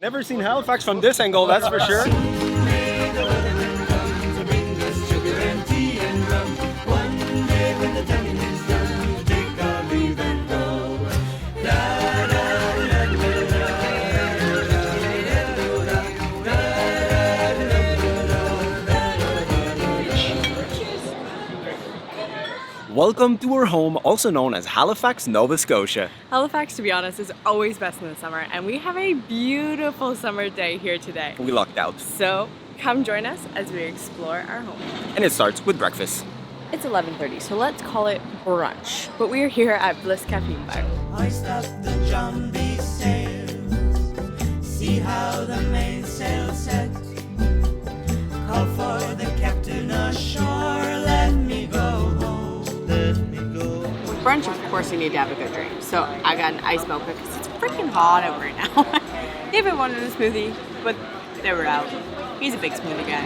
Never seen Halifax from this angle, that's for sure. Welcome to our home, also known as Halifax, Nova Scotia. Halifax, to be honest, is always best in the summer, and we have a beautiful summer day here today. We lucked out. So come join us as we explore our home. And it starts with breakfast. It's 11:30, so let's call it brunch. But we are here at Bliss Caffeine bar. Hoist up the John B. sails, see how the mainsail set. Call for the captain ashore, let me go home, let me go. With brunch, of course, you need to have a good drink. So I got an iced mocha because it's freaking hot out right now. David wanted a smoothie, but they were out. He's a big smoothie guy.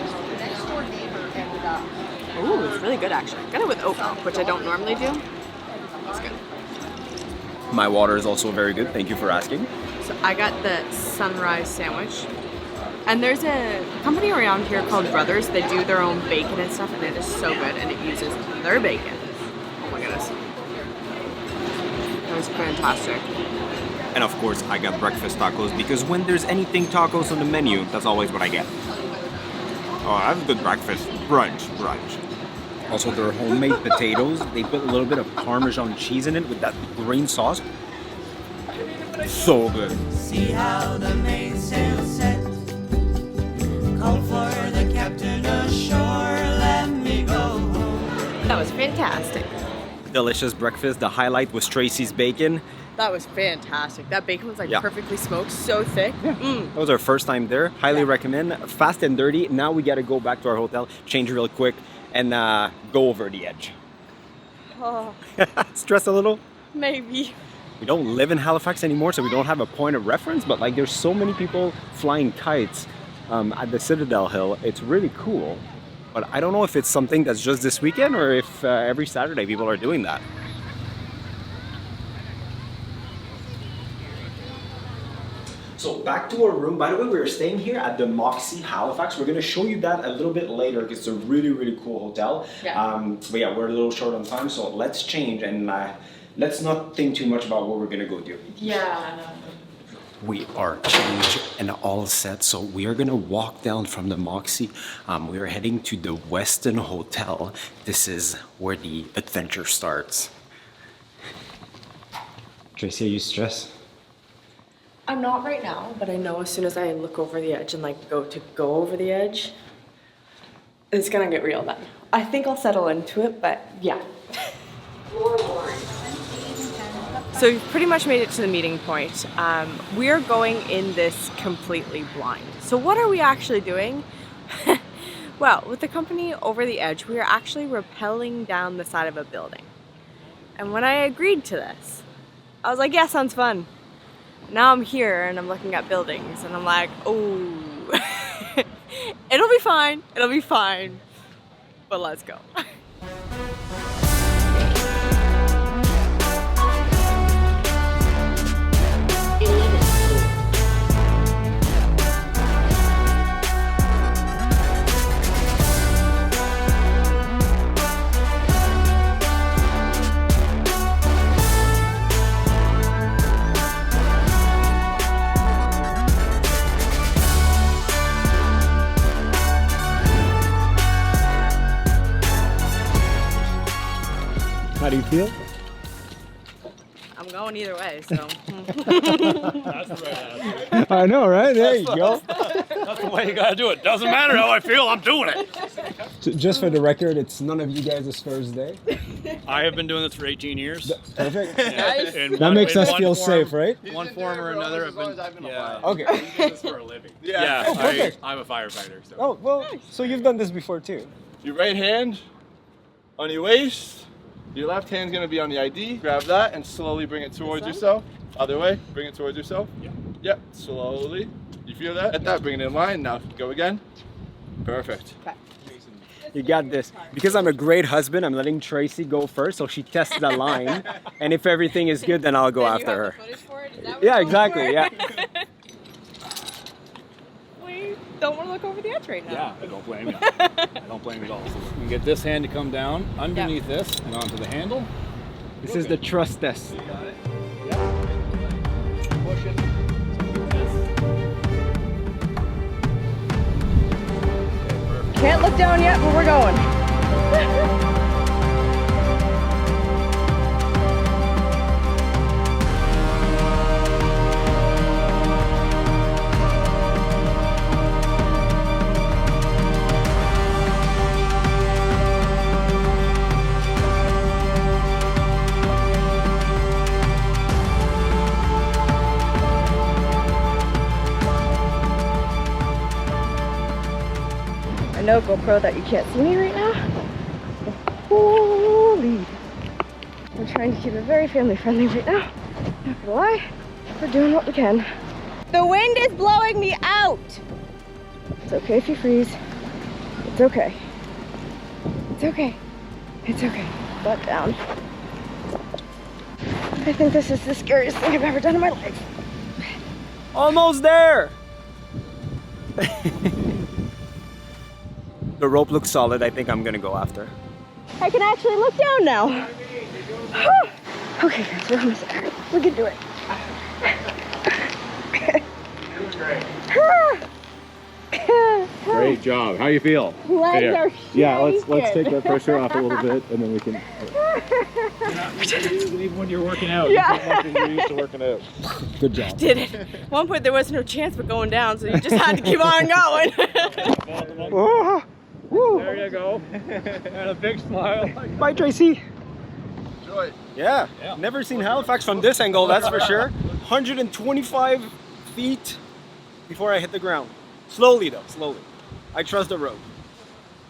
Ooh, it's really good actually. Got it with oat milk, which I don't normally do. It's good. My water is also very good, thank you for asking. So I got the sunrise sandwich. And there's a company around here called Brothers. They do their own bacon and stuff, and it is so good, and it uses their bacon. Oh my goodness. That was fantastic. And of course, I got breakfast tacos because when there's anything tacos on the menu, that's always what I get. Oh, I have a good breakfast. Brunch. Also, their homemade potatoes, they put a little bit of Parmesan cheese in it with that green sauce. So good. See how the mainsail set. Call for the captain ashore, let me go home. That was fantastic. Delicious breakfast. The highlight was Tracey's bacon. That was fantastic. That bacon was like Yeah. perfectly smoked, so thick. That was our first time there. Highly recommend. Fast and dirty. Now we got to go back to our hotel, change real quick, and go over the edge. Oh, Stress a little? maybe. We don't live in Halifax anymore, so we don't have a point of reference, but like there's so many people flying kites at the Citadel Hill. It's really cool. But I don't know if it's something that's just this weekend or if every Saturday people are doing that. So back to our room. By the way, we're staying here at the Moxy Halifax. We're going to show you that a little bit later because it's a really, really cool hotel. Yeah. But yeah, we're a little short on time, so let's change and let's not think too much about what we're going to go do. Yeah, no. We are changed and all set, so we are gonna walk down from the Moxy. We are heading to the Westin Hotel. This is where the adventure starts. Tracey, are you stressed? I'm not right now, but I know as soon as I look over the edge and like go over the edge, it's gonna get real then. I think I'll settle into it, but yeah. So we've pretty much made it to the meeting point. We are going in this completely blind. So what are we actually doing? Well, with the company Over the Edge, we are actually rappelling down the side of a building. And when I agreed to this, I was like, yeah, sounds fun. Now I'm here and I'm looking at buildings and I'm like, oh, it'll be fine, but let's go. How do you feel? I'm going either way, so. That's the right answer. I know, right? There you go. That's the way you gotta do it. Doesn't matter how I feel, I'm doing it. Just for the record, it's none of you guys' first day. I have been doing this for 18 years. Perfect. Nice. In That one- makes in us one feel form- safe, right? One form or another, I've been yeah. Okay. We do this for a living. Yeah, Oh, perfect. I'm a firefighter. So. Oh, well, so you've done this before too. Your right hand on your waist. Your left hand's gonna be on the ID. Grab that and slowly bring it towards yourself. Other way, bring it towards yourself. Yeah. Yep, slowly. You feel that? At that, bring it in line. Now, go again. Perfect. Okay. You got this. Because I'm a great husband, I'm letting Tracey go first, so she tests the line. And if everything is good, then I'll go after her. Footage for it? Is that what Yeah, you're going exactly. for? Yeah. don't want to look over the edge right now. Yeah, I don't blame you. I don't blame you at all. So you can get this hand to come down underneath this and onto the handle. This is the trust test. Push it. Can't look down yet, but we're going. No GoPro that you can't see me right now. Holy! I'm trying to keep it very family friendly right now. Not gonna lie, we're doing what we can. The wind is blowing me out! It's okay if you freeze. It's okay. It's okay. It's okay. Butt down. I think this is the scariest thing I've ever done in my life. Almost there! The rope looks solid. I think I'm gonna go after. I can actually look down now. Okay guys, we're almost there. We can do it. Great job. How you feel? Legs are shaking. Yeah, let's take that pressure off a little bit, and then we can. Even when you're working out, you're used to working out. Good job. Did it. At one point there was no chance but going down, so you just had to keep on going. There you go. And a big smile. Bye, Tracey. Enjoy. Yeah, never seen Halifax from this angle, that's for sure. 125 feet before I hit the ground. Slowly though, slowly. I trust the road.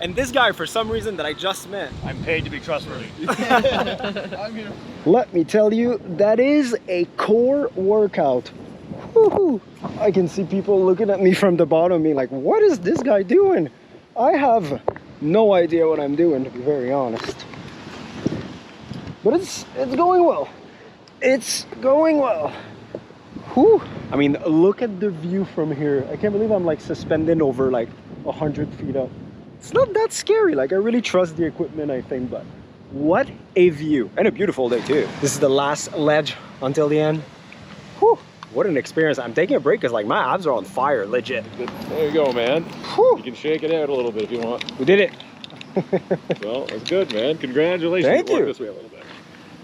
And this guy, for some reason that I just met. I'm paid to be trustworthy. I'm here. Let me tell you, that is a core workout. Woohoo! I can see people looking at me from the bottom being like, what is this guy doing? I have no idea what I'm doing, to be very honest. But it's going well. It's going well. Whew. I mean, look at the view from here. I can't believe I'm like suspended over like 100 feet up. It's not that scary. Like, I really trust the equipment, I think, but what a view. And a beautiful day too. This is the last ledge until the end. Whew. What an experience. I'm taking a break because like my abs are on fire, legit. There you go, man. Whew. You can shake it out a little bit if you want. We did it. Well, that's good, man. Congratulations. Thank you. Walk this way a little bit.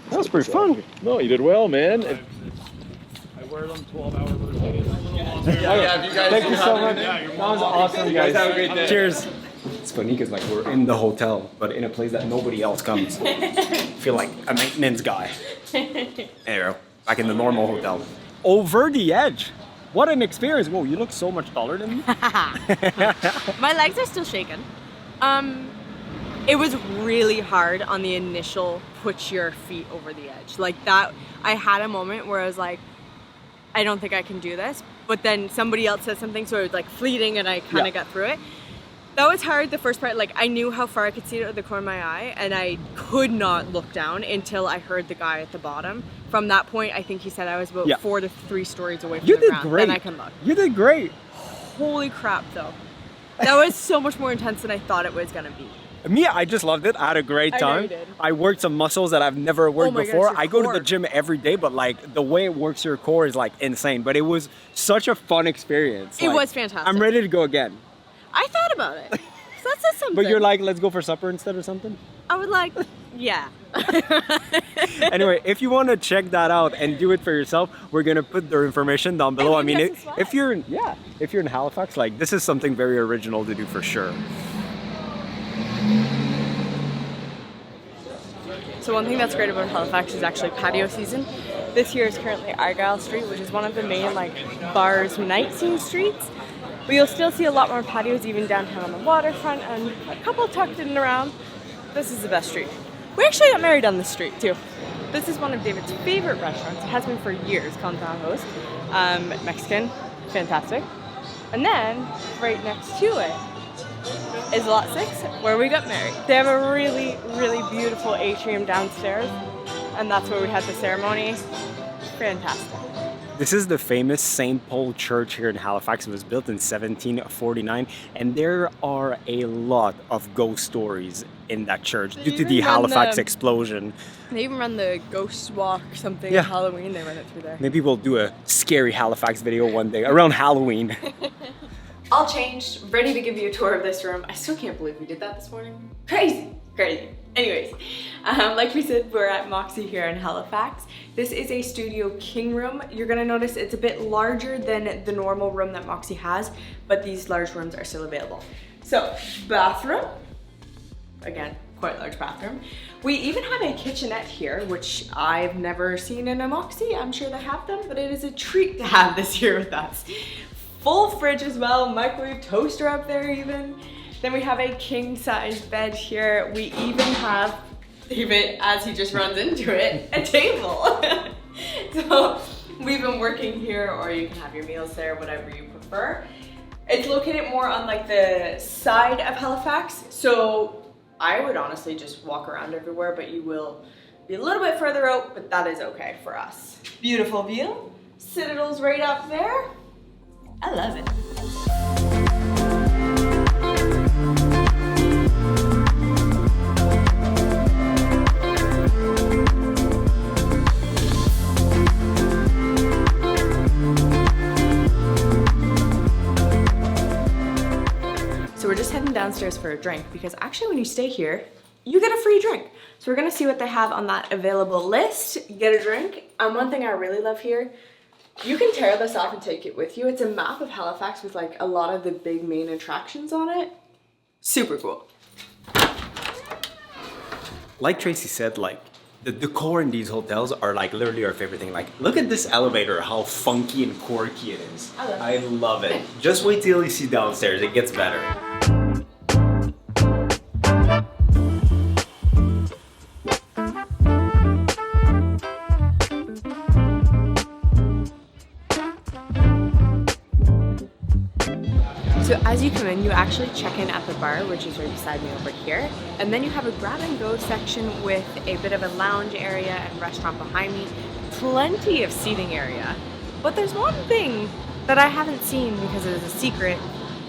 That was pretty fun. No, you did well, man. I wear them 12 hours a day. Yeah, you guys Thank you so much. Yeah, you're That was awesome, You guys have a great day. Cheers. It's funny because like we're in the hotel, but in a place that nobody else comes. I feel like a maintenance guy. Anyway, back in the normal hotel. Over the edge. What an experience. Whoa, you look so much taller than me. My legs are still shaking. It was really hard on the initial put your feet over the edge. Like that, I had a moment where I was like, I don't think I can do this. But then somebody else said something, so it was like fleeting and I kind of got through it. That was hard, the first part. Like I knew how far I could see it out of the corner of my eye and I could not look down until I heard the guy at the bottom. From that point, I think he said I was about 4 to 3 stories away from You the did ground. great. Then I can look. You did great. Holy crap though. That was so much more intense than I thought it was gonna be. Me, I just loved it. I had a great I know time. you did. I worked some muscles that I've never worked my goodness, before. your I go to core. the gym every day, but like the way it works your core is like insane. But it was such a fun experience. It Like, was fantastic. I'm ready to go again. I thought about it. So that says something. But you're like, let's go for supper instead or something? I was like, yeah. Anyway, if you want to check that out and do it for yourself, we're gonna put their information down below. I we mean, can get some if you're in Halifax, like this is something very original to do for sure. So one thing that's great about Halifax is actually patio season. This year is currently Argyle Street, which is one of the main like bars night scene streets. But you'll still see a lot more patios even downtown on the waterfront and a couple tucked in and around. This is the best street. We actually got married on this street too. This is one of David's favorite restaurants. It has been for years, Conta Host. Mexican, fantastic. And then right next to it is Lot 6, where we got married. They have a really, really beautiful atrium downstairs, and that's where we had the ceremony. Fantastic. This is the famous St. Paul Church here in Halifax. It was built in 1749, and there are a lot of ghost stories in that church due to the Halifax explosion. They even run the ghost walk something Yeah. on Halloween. They run it through there. Maybe we'll do a scary Halifax video one day around Halloween. All changed, ready to give you a tour of this room. I still can't believe we did that this morning. Crazy, crazy. Anyways, like we said, we're at Moxy here in Halifax. This is a studio king room. You're gonna notice it's a bit larger than the normal room that Moxy has, but these large rooms are still available. So, bathroom. Again, quite large bathroom. We even have a kitchenette here, which I've never seen in a Moxy. I'm sure they have them, but it is a treat to have this here with us. Full fridge as well, microwave, toaster up there even. Then we have a king size bed here. We even have, even as he just runs into it, a table. So we've been working here, or you can have your meals there, whatever you prefer. It's located more on like the side of Halifax. So I would honestly just walk around everywhere, but you will be a little bit further out, but that is okay for us. Beautiful view. Citadel's right up there. I love it. So we're just heading downstairs for a drink because actually when you stay here, you get a free drink. So we're gonna see what they have on that available list, get a drink. One thing I really love here, you can tear this off and take it with you. It's a map of Halifax with like a lot of the big main attractions on it. Super cool. Like Tracy said, like the decor in these hotels are like literally our favorite thing. Like, look at this elevator, how funky and quirky it is. I love it. Just wait till you see downstairs, it gets better. So as you come in, you actually check in at the bar, which is right beside me over here. And then you have a grab and go section with a bit of a lounge area and restaurant behind me. Plenty of seating area. But there's one thing that I haven't seen because it is a secret.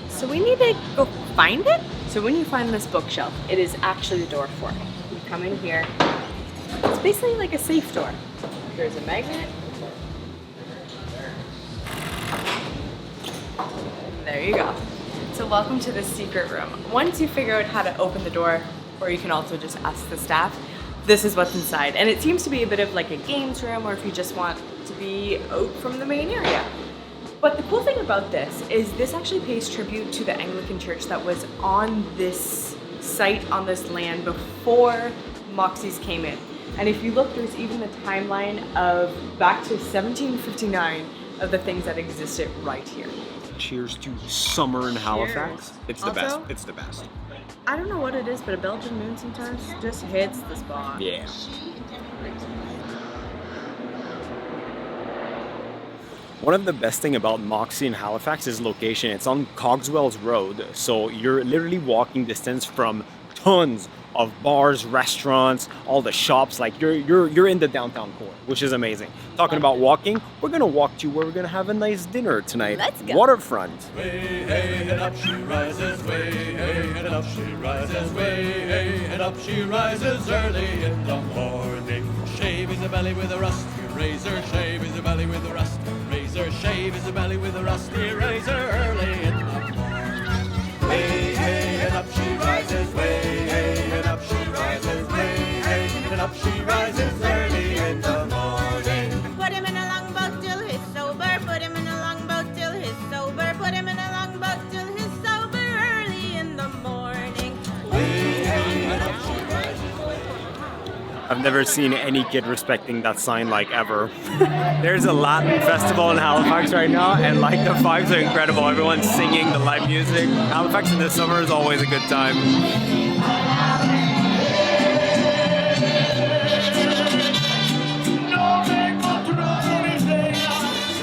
So we need to go find it. So when you find this bookshelf, it is actually the door for it. You come in here. It's basically like a safe door. There's a magnet. There you go. So welcome to the secret room. Once you figure out how to open the door, or you can also just ask the staff, this is what's inside. And it seems to be a bit of like a games room, or if you just want to be out from the main area. But the cool thing about this is this actually pays tribute to the Anglican church that was on this site, on this land before Moxy's came in. And if you look, there's even the timeline of back to 1759 of the things that existed right here. Cheers to summer in Halifax. Cheers. It's the Also, best. It's the best. I don't know what it is, but a Belgian moon sometimes just hits the spot. Yeah. One of the best thing about Moxy in Halifax is location. It's on Cogswell's Road, so you're literally walking distance from tons of bars, restaurants, all the shops. Like you're in the downtown core, which is amazing. Talking about walking, we're gonna walk to where we're gonna have a nice dinner tonight. Let's go. Waterfront. Way hey and up she rises, way hey and up she rises, way hey and up she rises early in the morning. Shave his belly with a rusty razor, shave his belly with a rusty razor, shave his belly with a rusty razor early in the morning. Way hey and up she rises, way hey and up she rises, way hey and up she rises early in the morning. Put him in a longboat till he's sober. Put him in a longboat till he's sober. Put him in a longboat till he's sober early in the morning. I've never seen any kid respecting that sign like ever. There's a Latin festival in Halifax right now, and like the vibes are incredible. Everyone's singing the live music. Halifax in the summer is always a good time.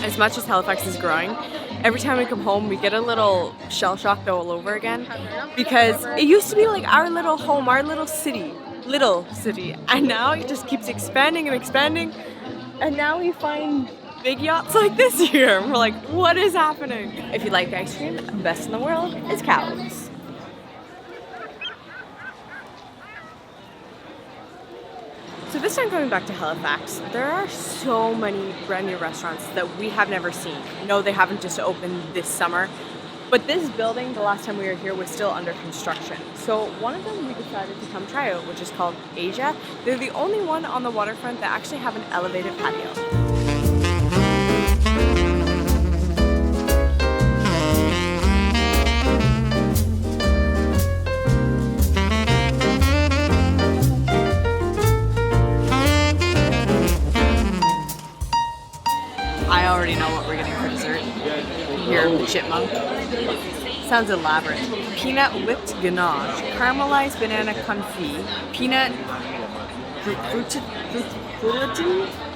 As much as Halifax is growing, every time we come home, we get a little shell-shocked all over again because it used to be like our little home, our little city, and now it just keeps expanding and expanding, and now we find big yachts like this here. We're like, what is happening? If you like ice cream, best in the world is Cow's. So this time coming back to Halifax, there are so many brand new restaurants that we have never seen. No, they haven't just opened this summer, but this building, the last time we were here, was still under construction. So one of them we decided to come try out, which is called Asia. They're the only one on the waterfront that actually have an elevated patio. I already know what we're getting for dessert. Here, chipmunk. Sounds elaborate. Peanut whipped ganache, caramelized banana confit, peanut fruitin?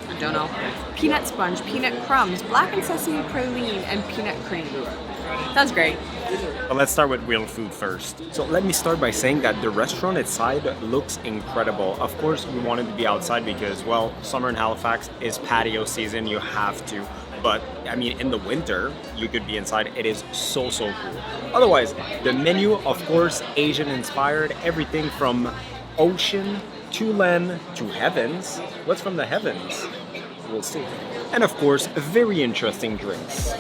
I don't know. Peanut sponge, peanut crumbs, blackened sesame praline, and peanut cream. Sounds great. But let's start with real food first. So let me start by saying that the restaurant inside looks incredible. Of course, we wanted to be outside because, well, summer in Halifax is patio season. You have to. But I mean, in the winter, you could be inside. It is so cool. Otherwise, the menu, of course, Asian inspired. Everything from ocean to land to heavens. What's from the heavens? We'll see. And of course, very interesting drinks.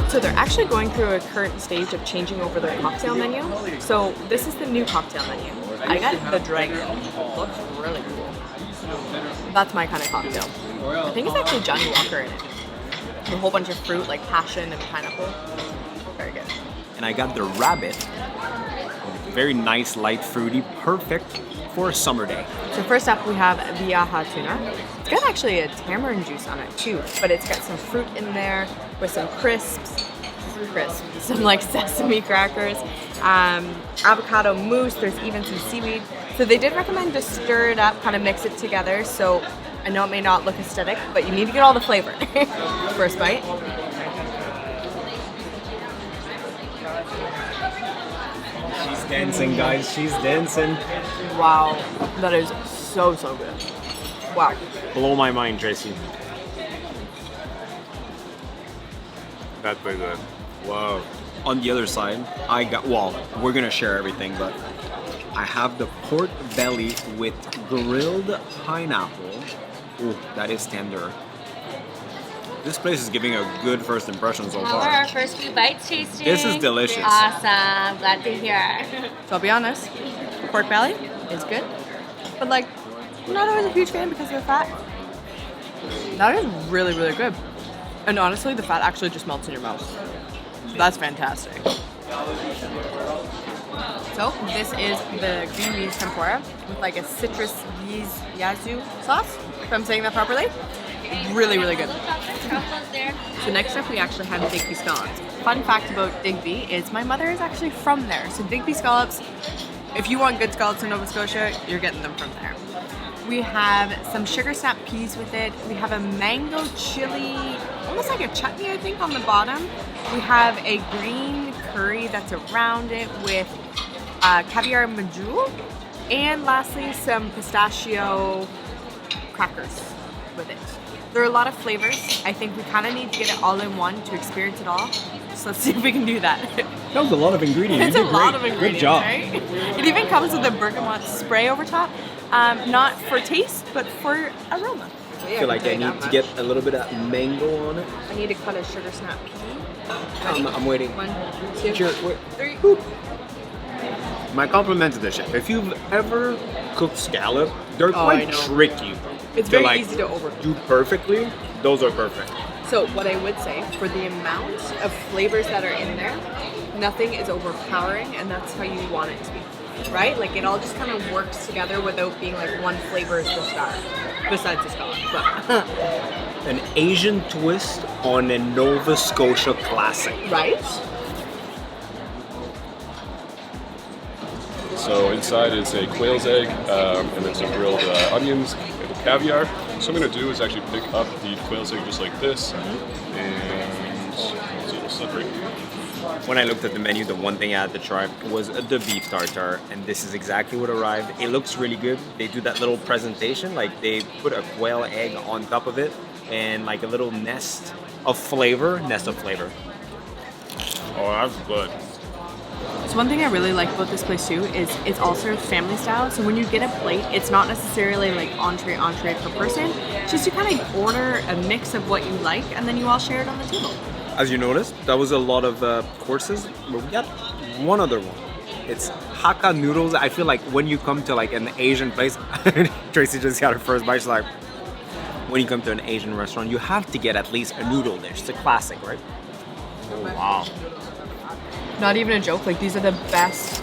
So they're actually going through a current stage of changing over their cocktail menu. So this is the new cocktail menu. I got the dragon. Looks really cool. That's my kind of cocktail. I think it's actually Johnny Walker in it. A whole bunch of fruit like passion and pineapple. Very good. And I got the rabbit. Very nice, light, fruity, perfect for a summer day. So first up we have the Aha tuna. It's got actually a tamarind juice on it too, but it's got some fruit in there with some crisps, some like sesame crackers, avocado mousse, there's even some seaweed. So they did recommend to stir it up, kind of mix it together. So I know it may not look aesthetic, but you need to get all the flavor. First bite. She's dancing, guys. She's dancing. Wow, that is so good. Wow. Blow my mind, Tracey. That's pretty good. Whoa. On the other side, I got, well, we're gonna share everything, but I have the pork belly with grilled pineapple. Ooh, that is tender. This place is giving a good first impression so How are far. our first few bites tasting? This is delicious. Awesome. Glad to hear. So I'll be honest, pork belly is good, but like, I'm not always a huge fan because of the fat. That is really good. And honestly, the fat actually just melts in your mouth. So that's fantastic. So this is the green beans tempura with like a citrus yuzu sauce, if I'm saying that properly. Really good. So next up we actually have Digby scallops. Fun fact about Digby is my mother is actually from there. So Digby scallops, if you want good scallops in Nova Scotia, you're getting them from there. We have some sugar snap peas with it. We have a mango chili, almost like a chutney I think, on the bottom. We have a green curry that's around it with caviar majul. And lastly, some pistachio crackers with it. There are a lot of flavors. I think we kind of need to get it all in one to experience it all. So let's see if we can do that. That was a lot of ingredients. It's a lot of ingredients, Good job. right? It even comes with a bergamot spray over top. Not for taste, but for aroma. So yeah, I feel like I need to get a little bit of mango on it. I need to cut a sugar snap pea. I'm waiting. 1, 2, Sure, wait. 3. My compliment to the chef. If you've ever cooked scallop, they're quite tricky. It's very easy to overcook. Do perfectly. Those are perfect. So what I would say, for the amount of flavors that are in there, nothing is overpowering, and that's how you want it to be, right? Like it all just kind of works together without being like one flavor is the star, besides the scallop. But An Asian twist on a Nova Scotia classic. right? So inside is a quail's egg, and then some grilled onions and caviar. So what I'm going to do is actually pick up the quail's egg just like this, and it's a little slippery. when I looked at the menu, the one thing I had to try was the beef tartare, and this is exactly what arrived. It looks really good. They do that little presentation, like they put a quail egg on top of it, and like a little nest of flavor. Oh, that's good. So one thing I really like about this place too is it's also family style. So when you get a plate, it's not necessarily like entree per person. It's just you kind of order a mix of what you like, and then you all share it on the table. As you noticed, that was a lot of courses, but we got one other one. It's Hakka noodles. I feel like when you come to like an Asian place, Tracey just got her first bite. She's like, when you come to an Asian restaurant, you have to get at least a noodle dish. It's a classic, right? Oh, wow. Not even a joke, like these are the best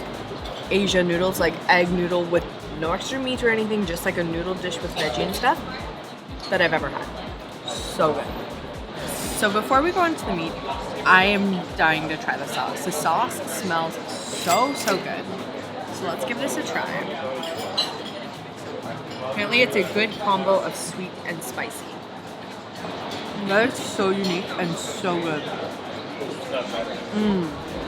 Asian noodles, like egg noodle with no extra meat or anything, just like a noodle dish with veggie and stuff that I've ever had. So good. So before we go into the meat, I am dying to try the sauce. The sauce smells so good. So let's give this a try. Apparently it's a good combo of sweet and spicy. That is so unique and so good.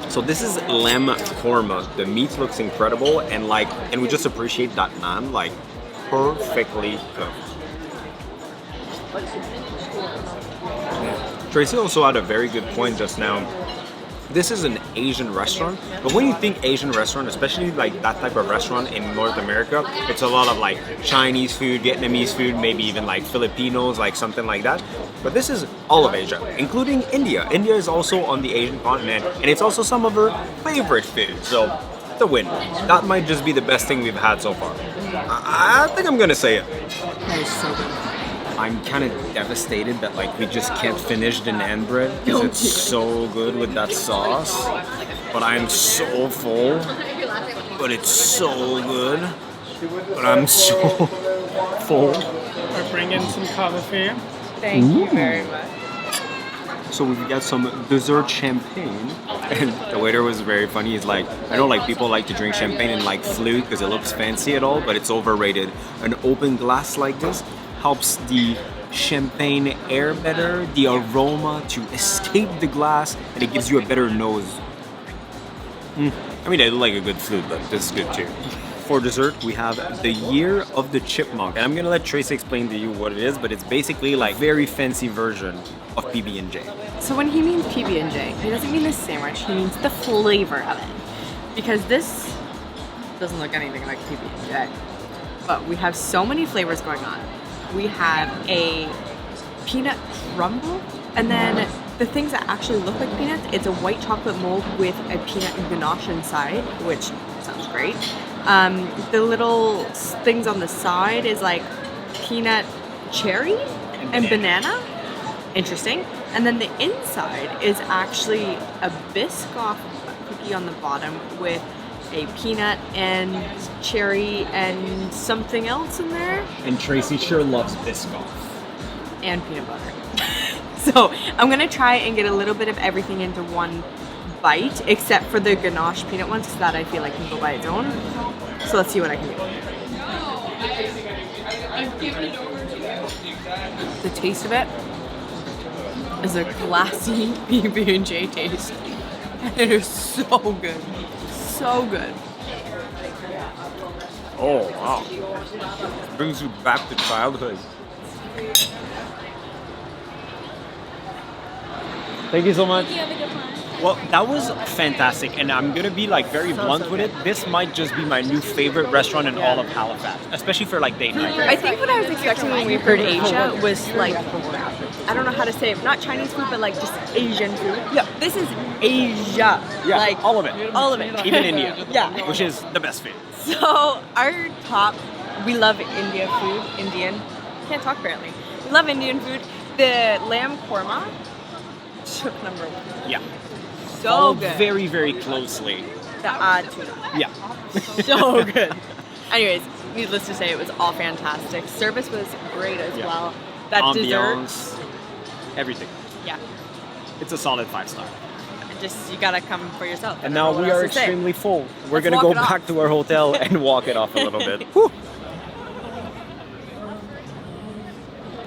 So this is lamb korma. The meat looks incredible, and we just appreciate that naan, like perfectly cooked. Tracey also had a very good point just now. This is an Asian restaurant, but when you think Asian restaurant, especially like that type of restaurant in North America, it's a lot of like Chinese food, Vietnamese food, maybe even like Filipinos, like something like that. But this is all of Asia, including India. India is also on the Asian continent, and it's also some of her favorite food. So, the win. That might just be the best thing we've had so far. I think I'm gonna say it. That is so good. I'm kind of devastated that like we just can't finish the naan bread because it's so good with that sauce. But I'm so full. But it's so good. But I'm so full. We're bringing some coffee. Thank you very much. So we've got some dessert champagne, and the waiter was very funny. He's like, I know like people like to drink champagne in like flute because it looks fancy at all, but it's overrated. An open glass like this helps the champagne air better, the aroma to escape the glass, and it gives you a better nose. I mean, I do like a good flute, but this is good too. For dessert, we have the Year of the Chipmunk, and I'm gonna let Tracey explain to you what it is, but it's basically like very fancy version of PB&J. So when he means PB&J, he doesn't mean the sandwich, he means the flavor of it. Because this doesn't look anything like PB&J. But we have so many flavors going on. We have a peanut crumble, and then the things that actually look like peanuts, it's a white chocolate mold with a peanut ganache inside, which sounds great. The little things on the side is like peanut cherry and banana. Interesting. And then the inside is actually a Biscoff cookie on the bottom with a peanut and cherry and something else in there. And Tracey sure loves Biscoff. And peanut butter. So I'm gonna try and get a little bit of everything into one bite, except for the ganache peanut ones, because that I feel like can go by its own. So let's see what I can do. The taste of it is a classy PB&J taste. It is so good. So good. Oh, wow. Brings you back to childhood. Thank you so much. Well, that was fantastic, and I'm gonna be like very blunt with it. This might just be my new favorite restaurant in all of Halifax, especially for like date night. I think what I was expecting when we heard Asia was like, I don't know how to say it, not Chinese food, but like just Asian food. Yeah. This is Asia. Yeah, like all of it. All of it. Even India. Yeah. Which is the best food. So our top, we love Indian. Can't talk apparently. We love Indian food. The lamb korma took number one. Yeah. So Followed good. very, very closely. The odd tuna. Yeah. So good. Anyways, needless to say, it was all fantastic. Service was great as well. That Ambiance, dessert. everything. Yeah. It's a solid 5-star. Just, you gotta come for yourself. And now we are extremely full. We're gonna go back to our hotel and walk it off a little bit. Whew.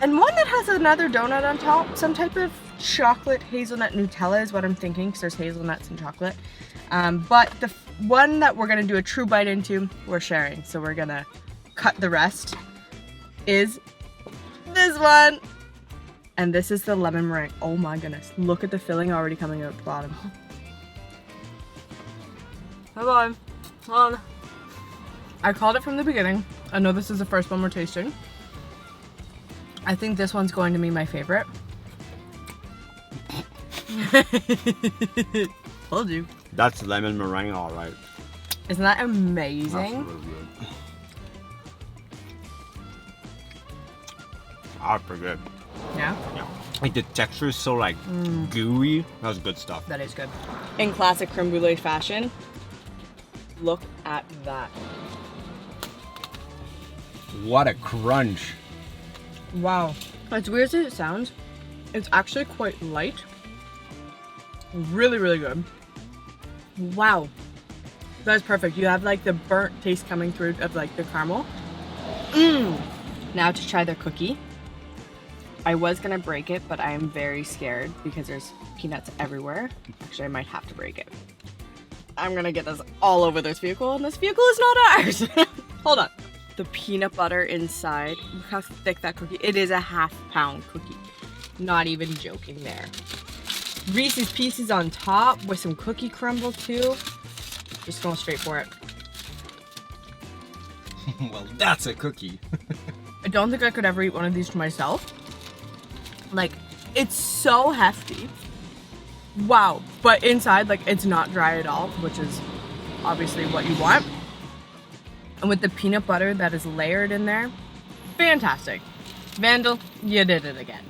And one that has another donut on top, some type of chocolate hazelnut Nutella is what I'm thinking, because there's hazelnuts and chocolate. But the one that we're gonna do a true bite into, we're sharing. So we're gonna cut the rest, is this one. And this is the lemon meringue. Oh my goodness, look at the filling already coming out the bottom. Hold on, hold on. I called it from the beginning. I know this is the first one we're tasting. I think this one's going to be my favorite. Told you. That's lemon meringue, all right. Isn't that amazing? That's really good. That's pretty good. Yeah? Yeah. Like the texture is so like gooey. That's good stuff. That is good. In classic creme brulee fashion, look at that. What a crunch. Wow. As weird as it sounds, it's actually quite light. Really, really good. Wow. That's perfect. You have like the burnt taste coming through of like the caramel. Now to try their cookie. I was gonna break it, but I am very scared because there's peanuts everywhere. Actually, I might have to break it. I'm gonna get this all over this vehicle, and this vehicle is not ours. Hold on. The peanut butter inside. Look how thick that cookie. It is a half-pound cookie. Not even joking there. Reese's Pieces on top with some cookie crumble too. Just going straight for it. Well, that's a cookie. I don't think I could ever eat one of these to myself. Like, it's so hefty. Wow. But inside, like, it's not dry at all, which is obviously what you want. And with the peanut butter that is layered in there, fantastic. Vandal, you did it again.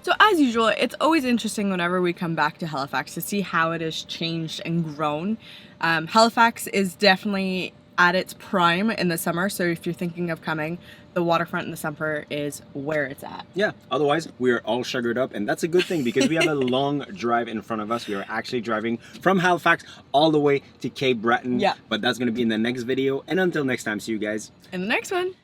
So as usual, it's always interesting whenever we come back to Halifax to see how it has changed and grown. Halifax is definitely at its prime in the summer, so if you're thinking of coming, the waterfront in the summer is where it's at. Yeah, otherwise we're all sugared up, and that's a good thing because we have a long drive in front of us. We are actually driving from Halifax all the way to Cape Breton. Yeah. But that's going to be in the next video, and until next time, see you guys In the next one.